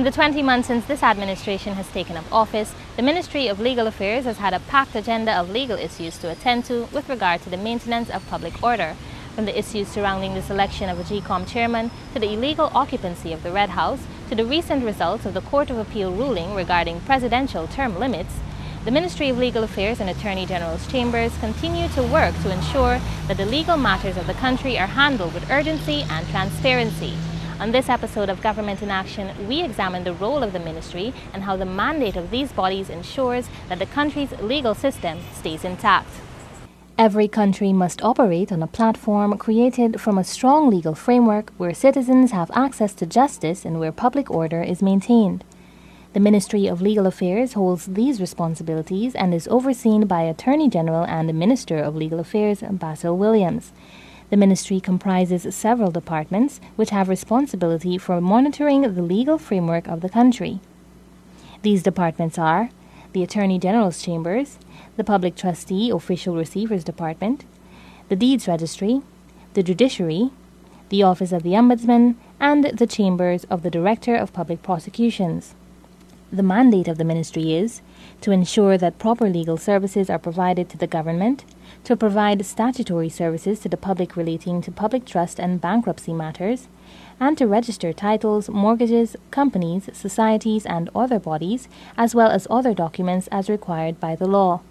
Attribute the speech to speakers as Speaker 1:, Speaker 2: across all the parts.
Speaker 1: the 20 months since this administration has taken up office, the Ministry of Legal Affairs has had a packed agenda of legal issues to attend to with regard to the maintenance of public order, from the issues surrounding the selection of a GCOM chairman to the illegal occupancy of the Red House to the recent results of the Court of Appeal ruling regarding presidential term limits. The Ministry of Legal Affairs and Attorney General's chambers continue to work to ensure that the legal matters of the country are handled with urgency and transparency. On this episode of Government in Action, we examine the role of the ministry and how the mandate of these bodies ensures that the country's legal system stays intact. Every country must operate on a platform created from a strong legal framework where citizens have access to justice and where public order is maintained. The Ministry of Legal Affairs holds these responsibilities and is overseen by Attorney General and the Minister of Legal Affairs, Basil Williams. The ministry comprises several departments which have responsibility for monitoring the legal framework of the country. These departments are the Attorney General's Chambers, the Public Trustee Official Receivers Department, the Deeds Registry, the Judiciary, the Office of the Ombudsman, and the Chambers of the Director of Public Prosecutions. The mandate of the ministry is to ensure that proper legal services are provided to the government, to provide statutory services to the public relating to public trust and bankruptcy matters, and to register titles, mortgages, companies, societies, and other bodies, as well as other documents as required by the law.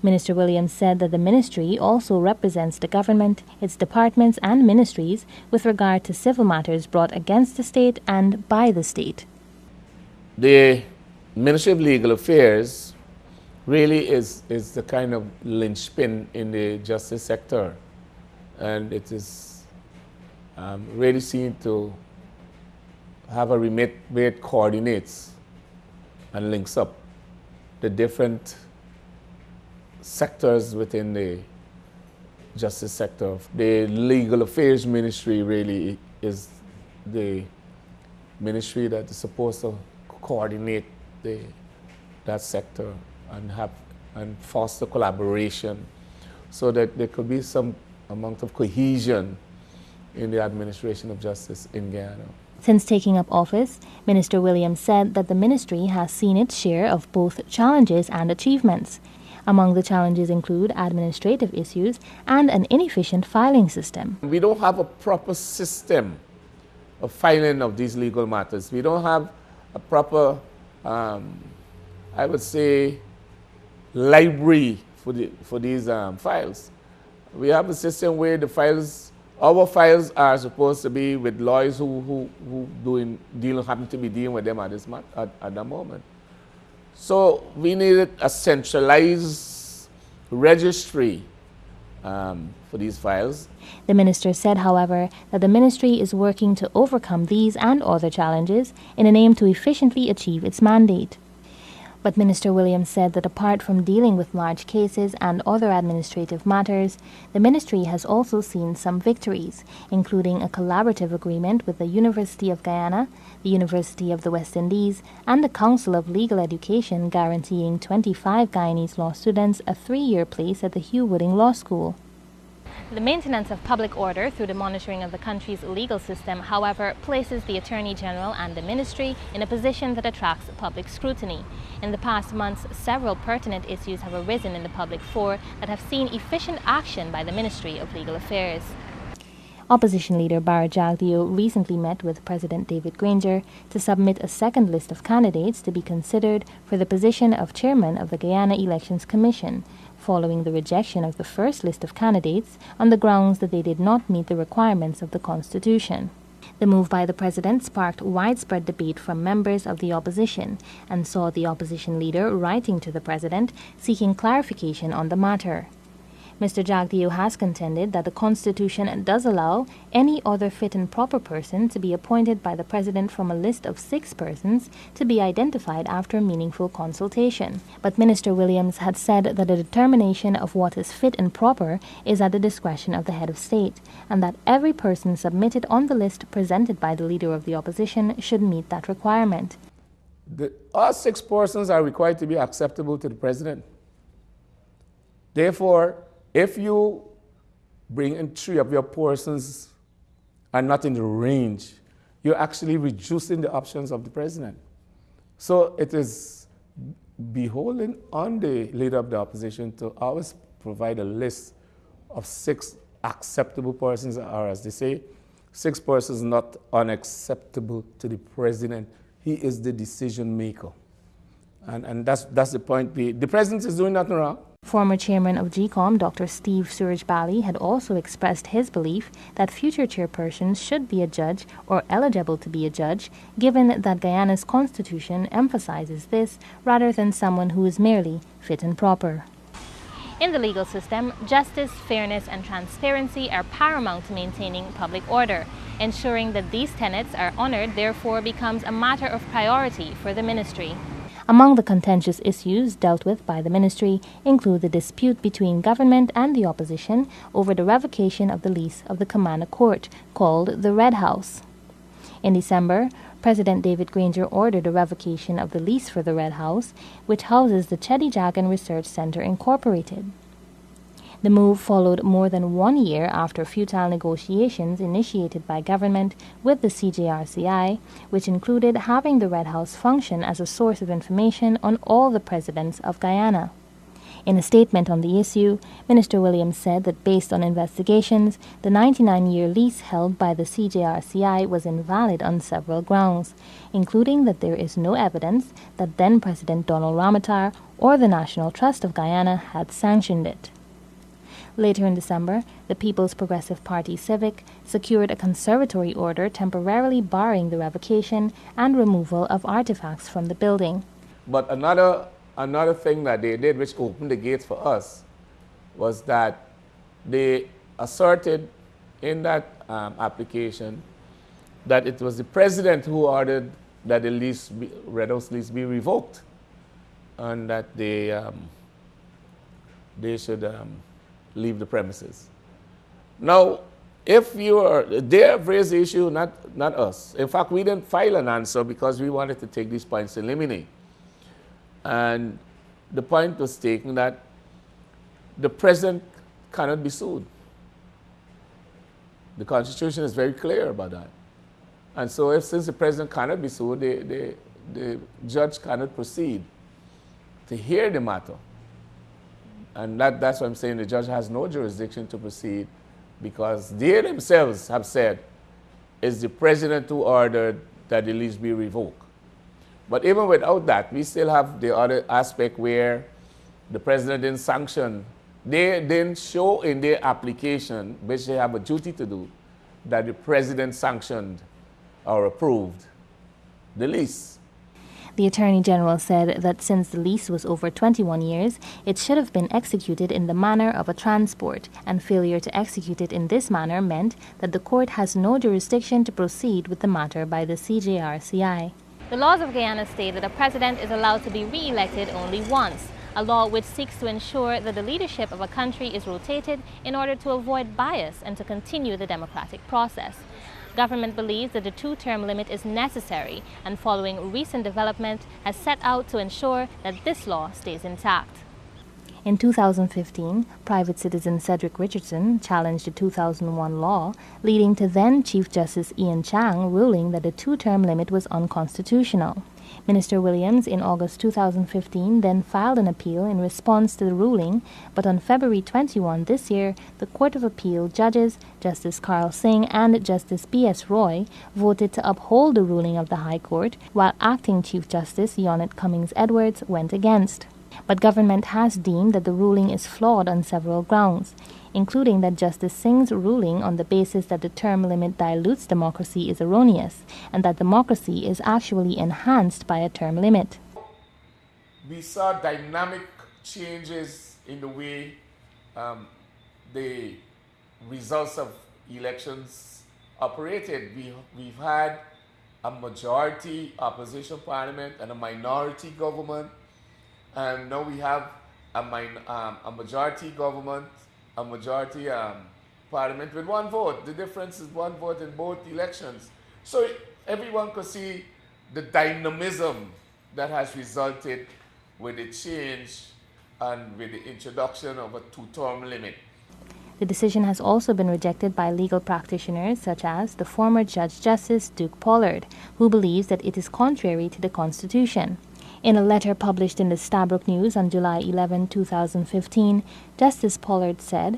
Speaker 1: Minister Williams said that the ministry also represents the government, its departments and ministries with regard to civil matters brought against the state and by the state.
Speaker 2: The Ministry of Legal Affairs really is the kind of linchpin in the justice sector, and it is really seen to have a remit where it coordinates and links up the different sectors within the justice sector. The Legal Affairs Ministry really is the ministry that is supposed to coordinate that sector and foster collaboration so that there could be some amount of cohesion in the administration of justice in Guyana.
Speaker 1: Since taking up office, Minister Williams said that the ministry has seen its share of both challenges and achievements. Among the challenges include administrative issues and an inefficient filing system.
Speaker 2: We don't have a proper system of filing of these legal matters. We don't have a proper, I would say, library for these files. We have a system where our files are supposed to be with lawyers who happen to be dealing with them at the moment. So we needed a centralized registry for these files.
Speaker 1: The minister said, however, that the ministry is working to overcome these and other challenges in an aim to efficiently achieve its mandate. But Minister Williams said that apart from dealing with large cases and other administrative matters, the ministry has also seen some victories, including a collaborative agreement with the University of Guyana, the University of the West Indies, and the Council of Legal Education guaranteeing 25 Guyanese law students a 3-year place at the Hugh Wooding Law School. The maintenance of public order through the monitoring of the country's legal system, however, places the Attorney General and the ministry in a position that attracts public scrutiny. In the past months, several pertinent issues have arisen in the public fore that have seen efficient action by the Ministry of Legal Affairs. Opposition leader Bara Jagdeo recently met with President David Granger to submit a second list of candidates to be considered for the position of chairman of the Guyana Elections Commission, following the rejection of the first list of candidates on the grounds that they did not meet the requirements of the Constitution. The move by the president sparked widespread debate from members of the opposition and saw the opposition leader writing to the president seeking clarification on the matter. Mr. Jagdeo has contended that the Constitution does allow any other fit and proper person to be appointed by the President from a list of 6 persons to be identified after meaningful consultation. But Minister Williams had said that the determination of what is fit and proper is at the discretion of the head of state, and that every person submitted on the list presented by the Leader of the Opposition should meet that requirement.
Speaker 2: All 6 persons are required to be acceptable to the President. Therefore, if you bring in 3 of your persons are not in the range, you're actually reducing the options of the president. So it is beholden on the leader of the opposition to always provide a list of 6 acceptable persons, or as they say, 6 persons not unacceptable to the president. He is the decision maker. And that's the point. The president is doing nothing wrong.
Speaker 1: Former chairman of GCOM, Dr. Steve Suraj-Bali, had also expressed his belief that future chairpersons should be a judge or eligible to be a judge, given that Guyana's constitution emphasizes this rather than someone who is merely fit and proper. In the legal system, justice, fairness, and transparency are paramount to maintaining public order. Ensuring that these tenets are honored, therefore, becomes a matter of priority for the ministry. Among the contentious issues dealt with by the ministry include the dispute between government and the opposition over the revocation of the lease of the Camana Court, called the Red House. In December, President David Granger ordered the revocation of the lease for the Red House, which houses the Cheddi Jagan Research Center Incorporated. The move followed more than 1 year after futile negotiations initiated by government with the CJRCI, which included having the Red House function as a source of information on all the presidents of Guyana. In a statement on the issue, Minister Williams said that based on investigations, the 99-year lease held by the CJRCI was invalid on several grounds, including that there is no evidence that then-President Donald Ramotar or the National Trust of Guyana had sanctioned it. Later in December, the People's Progressive Party Civic secured a conservatory order temporarily barring the revocation and removal of artifacts from the building.
Speaker 2: But another thing that they did, which opened the gates for us, was that they asserted in that application that it was the president who ordered that the Red House lease be revoked, and that they should leave the premises. Now, if they have raised the issue, not us. In fact, we didn't file an answer because we wanted to take these points in limine. And the point was taken that the president cannot be sued. The Constitution is very clear about that. And so since the president cannot be sued, the judge cannot proceed to hear the matter. And that's why I'm saying the judge has no jurisdiction to proceed, because they themselves have said it's the president who ordered that the lease be revoked. But even without that, we still have the other aspect where the president didn't sanction. They didn't show in their application, which they have a duty to do, that the president sanctioned or approved the lease.
Speaker 1: The Attorney General said that since the lease was over 21 years, it should have been executed in the manner of a transport, and failure to execute it in this manner meant that the court has no jurisdiction to proceed with the matter by the CJRCI. The laws of Guyana state that a president is allowed to be re-elected only once, a law which seeks to ensure that the leadership of a country is rotated in order to avoid bias and to continue the democratic process. Government believes that the 2-term limit is necessary, and following recent development has set out to ensure that this law stays intact. In 2015, private citizen Cedric Richardson challenged the 2001 law, leading to then Chief Justice Ian Chang ruling that the 2-term limit was unconstitutional. Minister Williams, in August 2015, then filed an appeal in response to the ruling, but on February 21 this year, the Court of Appeal judges, Justice Carl Singh and Justice B.S. Roy, voted to uphold the ruling of the High Court, while Acting Chief Justice Yonette Cummings Edwards went against. But government has deemed that the ruling is flawed on several grounds, including that Justice Singh's ruling on the basis that the term limit dilutes democracy is erroneous, and that democracy is actually enhanced by a term limit.
Speaker 2: We saw dynamic changes in the way the results of elections operated. We've had a majority opposition parliament and a minority government, and now we have a majority government, a majority parliament with 1 vote. The difference is 1 vote in both elections. So everyone could see the dynamism that has resulted with the change and with the introduction of a 2-term limit.
Speaker 1: The decision has also been rejected by legal practitioners such as the former Judge Justice Duke Pollard, who believes that it is contrary to the Constitution. In a letter published in the Stabroek News on July 11, 2015, Justice Pollard said,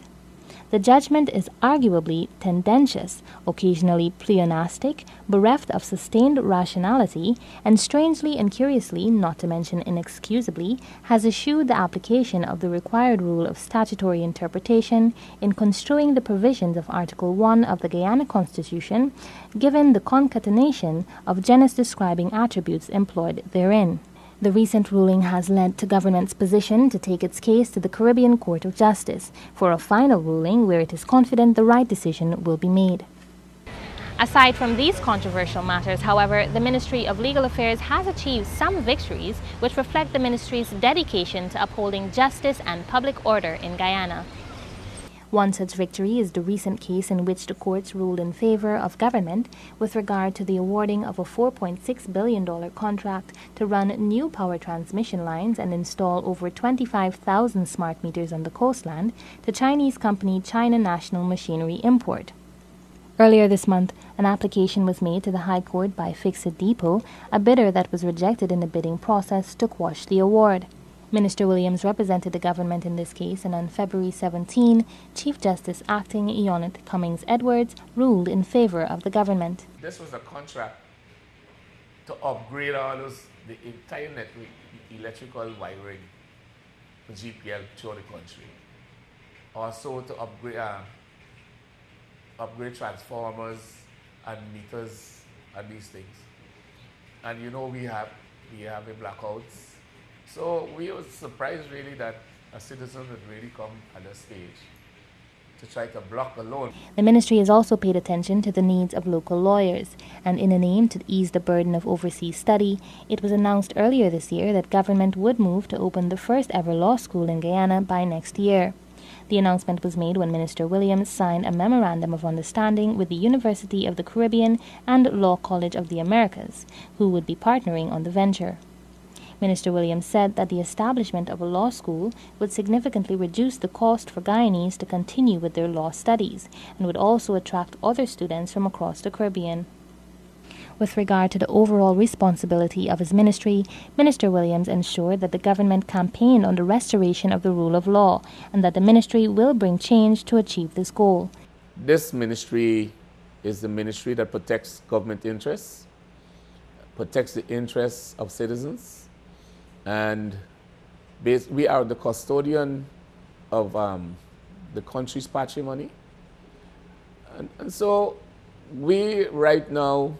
Speaker 1: "The judgment is arguably tendentious, occasionally pleonastic, bereft of sustained rationality, and strangely and curiously, not to mention inexcusably, has eschewed the application of the required rule of statutory interpretation in construing the provisions of Article 1 of the Guyana Constitution, given the concatenation of genus-describing attributes employed therein." The recent ruling has led to government's position to take its case to the Caribbean Court of Justice for a final ruling where it is confident the right decision will be made. Aside from these controversial matters, however, the Ministry of Legal Affairs has achieved some victories which reflect the ministry's dedication to upholding justice and public order in Guyana. One such victory is the recent case in which the courts ruled in favor of government with regard to the awarding of a $4.6 billion contract to run new power transmission lines and install over 25,000 smart meters on the coastland to Chinese company China National Machinery Import. Earlier this month, an application was made to the High Court by Fixit Depot, a bidder that was rejected in the bidding process to quash the award. Minister Williams represented the government in this case, and on February 17, Chief Justice Acting Ionut Cummings Edwards ruled in favor of the government.
Speaker 2: This was a contract to upgrade the entire network, electrical wiring for GPL throughout the country. Also to upgrade transformers and meters and these things. And you know we have a blackouts. So we were surprised really that a citizen would really come at this stage to try to block a loan.
Speaker 1: The ministry has also paid attention to the needs of local lawyers, and in an aim to ease the burden of overseas study, it was announced earlier this year that government would move to open the first ever law school in Guyana by next year. The announcement was made when Minister Williams signed a memorandum of understanding with the University of the Caribbean and Law College of the Americas, who would be partnering on the venture. Minister Williams said that the establishment of a law school would significantly reduce the cost for Guyanese to continue with their law studies and would also attract other students from across the Caribbean. With regard to the overall responsibility of his ministry, Minister Williams ensured that the government campaigned on the restoration of the rule of law and that the ministry will bring change to achieve this goal.
Speaker 2: This ministry is the ministry that protects government interests, protects the interests of citizens, and we are the custodian of the country's patrimony. And so we right now,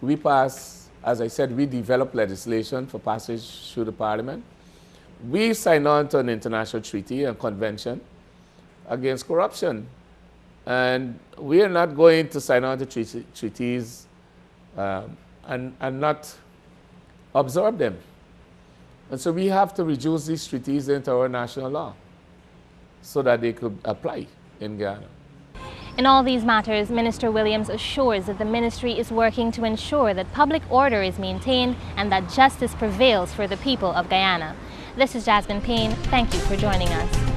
Speaker 2: we pass, as I said, we develop legislation for passage through the parliament. We sign on to an international treaty and convention against corruption. And we are not going to sign on to treaties and not observe them. And so we have to reduce these treaties into our national law so that they could apply in Guyana.
Speaker 1: In all these matters, Minister Williams assures that the ministry is working to ensure that public order is maintained and that justice prevails for the people of Guyana. This is Jasmine Payne. Thank you for joining us.